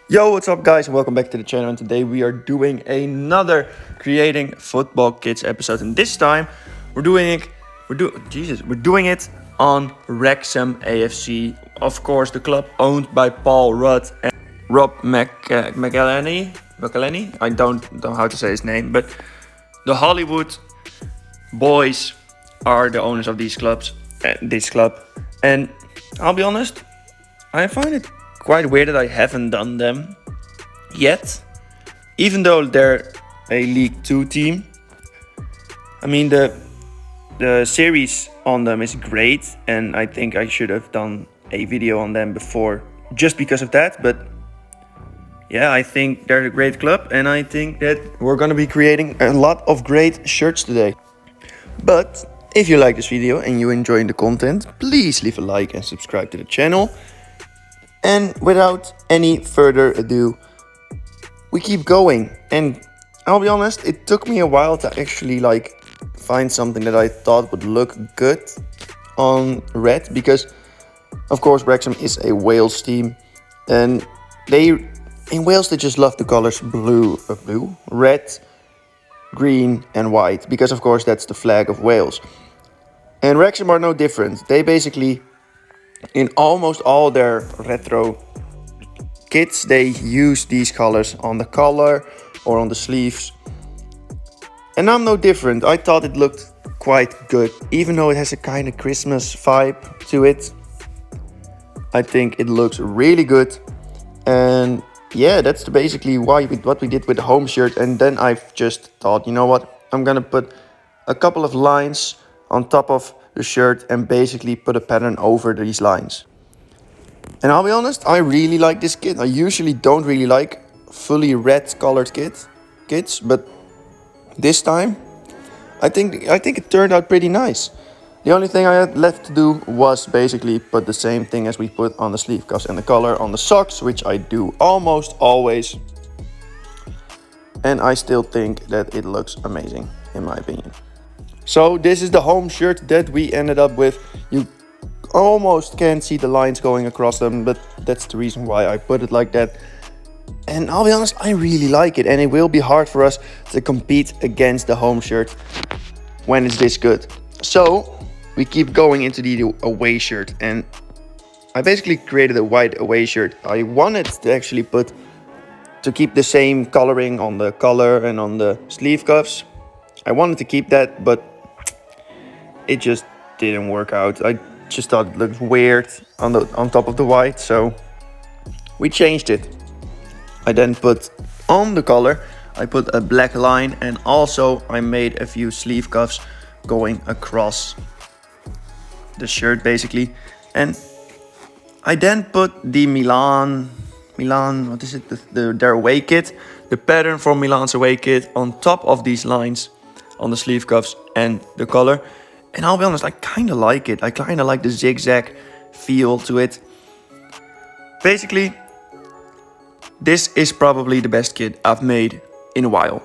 Yo, what's up guys and welcome back to the channel, and today we are doing another Creating Football Kids episode, and this time we're doing it on Wrexham AFC, of course the club owned by Paul Rudd and Rob McElhenney. I don't know how to say his name, but the Hollywood boys are the owners of this club, and I'll be honest, I find it quite weird that I haven't done them yet, even though they're a League 2 team. I mean, the series on them is great, and I think I should have done a video on them before just because of that. But yeah, I think they're a great club, and I think that we're gonna be creating a lot of great shirts today. But if you like this video and you're enjoying the content, please leave a like and subscribe to the channel. And without any further ado, we keep going. And I'll be honest, it took me a while to actually find something that I thought would look good on red, because of course Wrexham is a Wales team, and in Wales they just love the colors blue, red, green and white, because of course that's the flag of Wales. And Wrexham are no different. They basically, in almost all their retro kits, they use these colors on the collar or on the sleeves. And I'm no different. I thought it looked quite good, even though it has a kind of Christmas vibe to it. I think it looks really good. And yeah, that's basically what we did with the home shirt. And then I've just thought, you know what, I'm gonna put a couple of lines on top of the shirt and basically put a pattern over these lines. And I'll be honest, I really like this kit. I usually don't really like fully red colored kits, but this time I think it turned out pretty nice. The only thing I had left to do was basically put the same thing as we put on the sleeve cuffs and the color on the socks, which I do almost always. And I still think that it looks amazing, in my opinion. So this is the home shirt that we ended up with. You almost can't see the lines going across them, but that's the reason why I put it like that. And I'll be honest, I really like it, and it will be hard for us to compete against the home shirt when it's this good. So we keep going into the away shirt, and I basically created a white away shirt. I wanted to actually to keep the same coloring on the collar and on the sleeve cuffs. I wanted to keep that, but it just didn't work out. I just thought it looked weird on top of the white, so we changed it. I then put on the collar, I put a black line, and also I made a few sleeve cuffs going across the shirt basically. And I then put the Milan, what is it? Their away kit, the pattern from Milan's away kit on top of these lines on the sleeve cuffs and the collar. And I'll be honest, I kind of like it. I kind of like the zigzag feel to it. Basically, this is probably the best kit I've made in a while.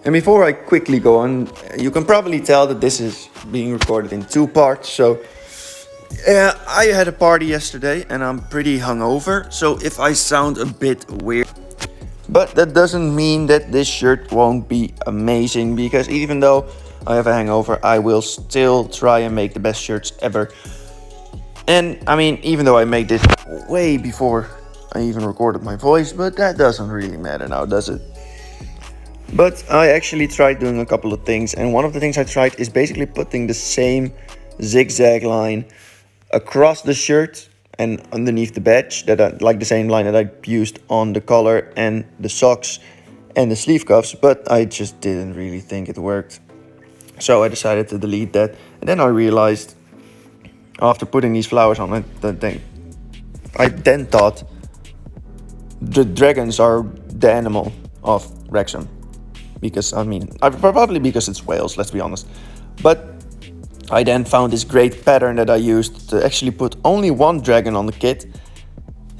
And before I quickly go on, you can probably tell that this is being recorded in two parts. So yeah, I had a party yesterday and I'm pretty hungover, so if I sound a bit weird, but that doesn't mean that this shirt won't be amazing, because even though I have a hangover, I will still try and make the best shirts ever. And I mean, even though I made this way before I even recorded my voice, but that doesn't really matter now, does it? But I actually tried doing a couple of things, and one of the things I tried is basically putting the same zigzag line across the shirt and underneath the badge, like the same line that I used on the collar and the socks and the sleeve cuffs, but I just didn't really think it worked. So I decided to delete that. And then I realized, after putting these flowers on it, I then thought the dragons are the animal of Wrexham. Because, I mean, probably because it's Wales, let's be honest. But I then found this great pattern that I used to actually put only one dragon on the kit.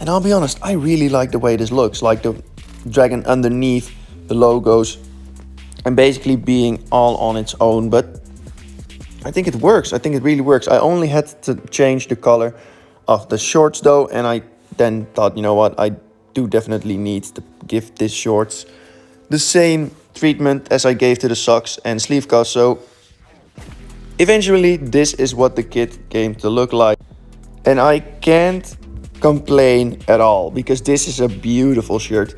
And I'll be honest, I really like the way this looks. Like the dragon underneath the logos and basically being all on its own. But I think it works. I think it really works. I only had to change the color of the shorts though, and I then thought, you know what, I do definitely need to give this shorts the same treatment as I gave to the socks and sleeve cuffs. So eventually this is what the kit came to look like. And I can't complain at all because this is a beautiful shirt.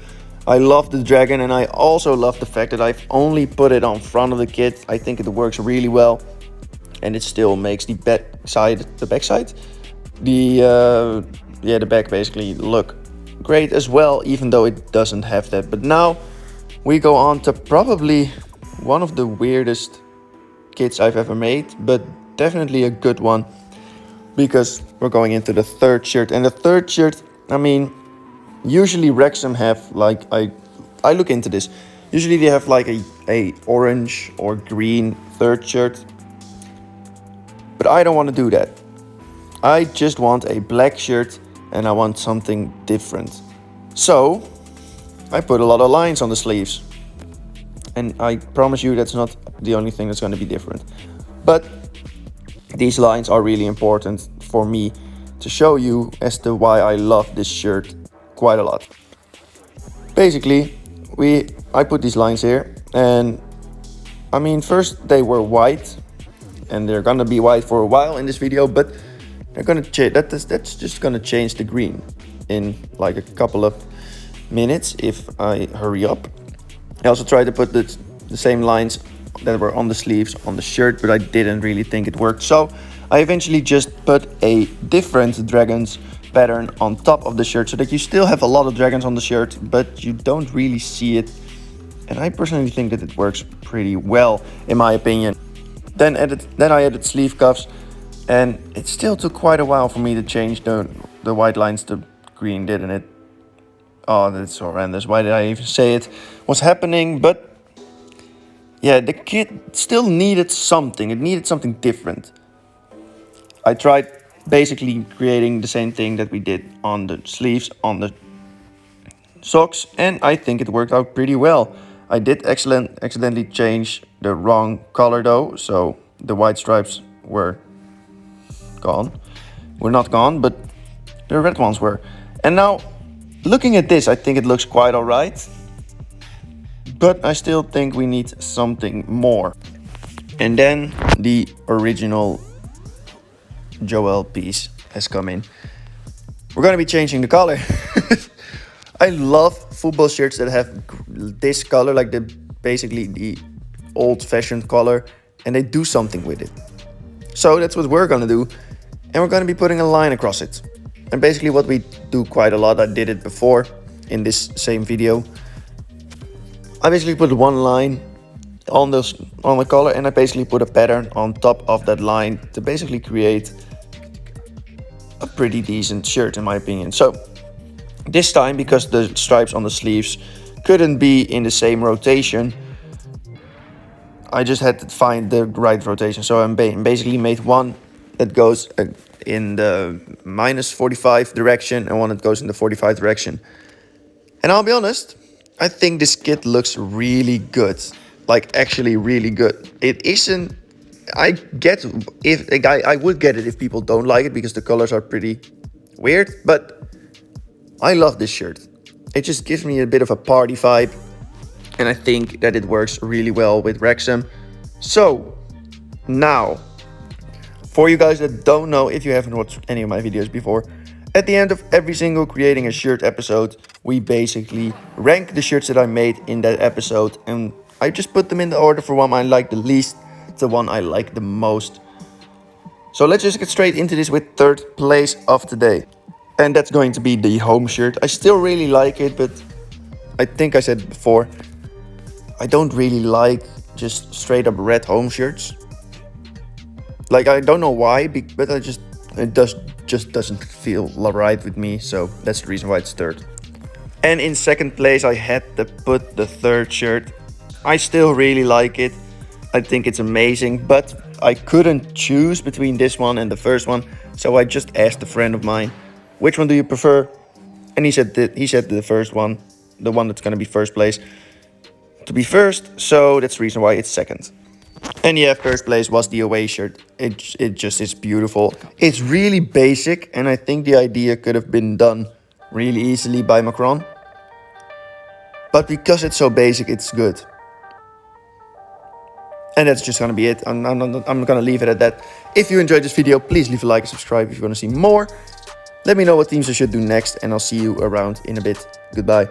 I love the dragon, and I also love the fact that I've only put it on front of the kit. I think it works really well, and it still makes the back side, the back basically look great as well, even though it doesn't have that. But now we go on to probably one of the weirdest kits I've ever made, but definitely a good one, because we're going into the third shirt. And the third shirt, I mean, usually Wrexham have like, I look into this, usually they have like a orange or green third shirt, but I don't want to do that. I just want a black shirt, and I want something different. So I put a lot of lines on the sleeves, and I promise you that's not the only thing that's going to be different, but these lines are really important for me to show you as to why I love this shirt quite a lot. Basically, I put these lines here, and I mean, first they were white, and they're gonna be white for a while in this video, but they're gonna change. That's just gonna change the green in like a couple of minutes if I hurry up. I also tried to put the same lines that were on the sleeves on the shirt, but I didn't really think it worked. So I eventually just put a different dragons pattern on top of the shirt, so that you still have a lot of dragons on the shirt, but you don't really see it. And I personally think that it works pretty well, in my opinion. Then I added sleeve cuffs, and it still took quite a while for me to change the white lines to green, didn't it? Oh, that's horrendous. Why did I even say it? What's happening? But yeah, the kit still needed something. It needed something different. I tried basically creating the same thing that we did on the sleeves, on the socks, and I think it worked out pretty well. I did accidentally change the wrong color though, so the white stripes were gone. Were not gone, but the red ones were. And now, looking at this, I think it looks quite alright, but I still think we need something more. And then the original Joel piece has come in. We're gonna be changing the color. I love football shirts that have this color, like basically the old-fashioned color, and they do something with it. So that's what we're gonna do, and we're gonna be putting a line across it. And basically what we do quite a lot, I did it before in this same video. I basically put one line on the collar, and I basically put a pattern on top of that line to basically create a pretty decent shirt, in my opinion. So this time, because the stripes on the sleeves couldn't be in the same rotation, I just had to find the right rotation. So I basically made one that goes in the -45 direction and one that goes in the 45 direction. And I'll be honest, I think this kit looks really good. Like, actually really good. It isn't... I would get it if people don't like it, because the colors are pretty weird, but I love this shirt. It just gives me a bit of a party vibe, and I think that it works really well with Wrexham. So, now, for you guys that don't know, if you haven't watched any of my videos before, at the end of every single creating a shirt episode, we basically rank the shirts that I made in that episode, and I just put them in the order from one I like the least to one I like the most. So let's just get straight into this with third place of today. And that's going to be the home shirt. I still really like it, but I think I said before, I don't really like just straight up red home shirts. Like, I don't know why, but it just doesn't feel right with me. So that's the reason why it's third. And in second place, I had to put the third shirt. I still really like it. I think it's amazing, but I couldn't choose between this one and the first one. So I just asked a friend of mine, which one do you prefer? And he said the first one, the one that's going to be first place, to be first. So that's the reason why it's second. And yeah, first place was the away shirt. It just is beautiful. It's really basic, and I think the idea could have been done really easily by Macron. But because it's so basic, it's good. And that's just going to be it. I'm going to leave it at that. If you enjoyed this video, please leave a like and subscribe if you want to see more. Let me know what teams I should do next, and I'll see you around in a bit. Goodbye.